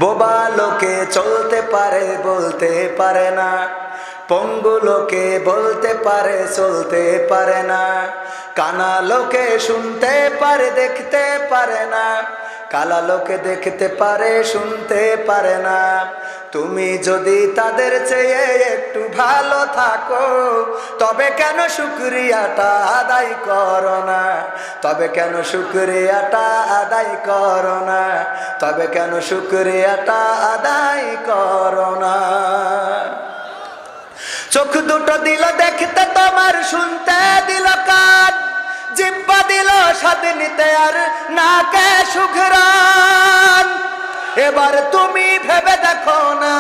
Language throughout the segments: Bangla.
বোবা লোকে চলতে পারে বলতে পারে না, পঙ্গু লোকে বলতে পারে চলতে পারে না, কানা লোকে শুনতে পারে দেখতে পারে না, কালা লোকে দেখতে পারে শুনতে পারে না। তুমি যদি তাদের চেয়ে একটু ভালো থাকো, তবে কেন শুকরিয়াটা আদায় করো না? তবে কেন শুকরিয়াটা আদায় করো না? তবে কেন শুকরিয়াটা আদায় করো না? চোখ দুটো দিল দেখতে তোমার, শুনতে দিল কান, জিহ্বা দিল স্বাদ নিতে আর নাকে সুঘ্রাণ। এবার তুমি ভেবে দেখো না,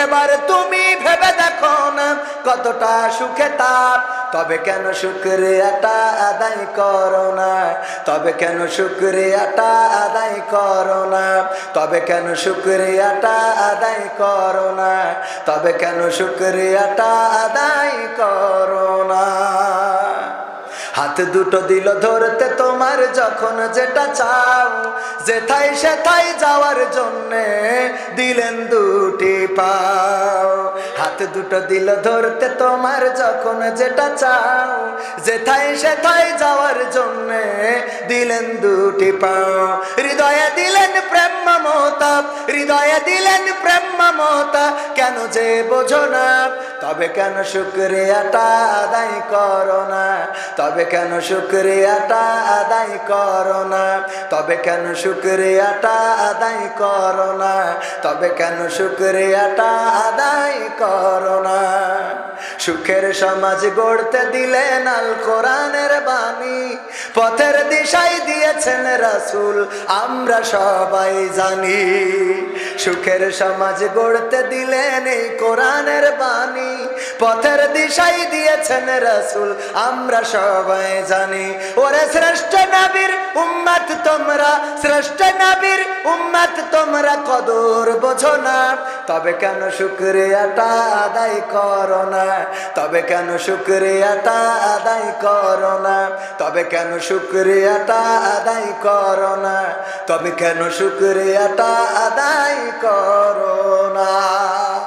এবার তুমি ভেবে দেখো না, কতটা সুখে তার। তবে কেন শুকরিয়াটা আদায় করো না? তবে কেন শুকরিয়াটা আদায় করো না? তবে কেন শুকরিয়াটা আদায় করো না? তবে কেন শুকরিয়াটা আদায় করো না? হাত দুটো দিল ধরতে তোমার, যখন যেটা চাও, যেথায় সেথায় যাওয়ার জন্যে দিলেন দুটি পাও। হাত দুটো দিল ধরতে তোমার, যখন যেটা চাও, যেথায় সেথায় যাওয়ার জন্যে দিলেন দুটি পাও। হৃদয়ে দিলেন প্রেম মমতা, হৃদয়ে দিলেন প্রেম মমতা, কেন যে বোঝো না? তবে কেন শুকরিয়াটা আদায় করো না? তবে কেন শুকরিয়াটা আদায় করো না? তবে কেন শুকরিয়াটা আদায় করো না? তবে কেন শুকরিয়াটা আদায় করো না? সুখের সমাজ গড়তে দিলেন আল কোরআনের বাণী, পথের দিশাই দিয়েছেন রাসূল, আমরা সবাই জানি। সুখের সমাজ গড়তে দিলেন এই কোরআনের বাণী, পথের দিশাই দিয়েছেন রাসূল, আমরা সবাই জানি। ওরে শ্রেষ্ঠ নবীর উম্মত তোমরা, শ্রেষ্ঠ নবীর উম্মত তোমরা, কদর বোঝো না? তবে কেন শুকরিয়াটা আদায় করো না? তবে কেন শুকরিয়াটা আদায় করো না? তবে কেন শুকরিয়াটা আদায় করো না? তবে কেন শুকরিয়াটা আদায় করো না?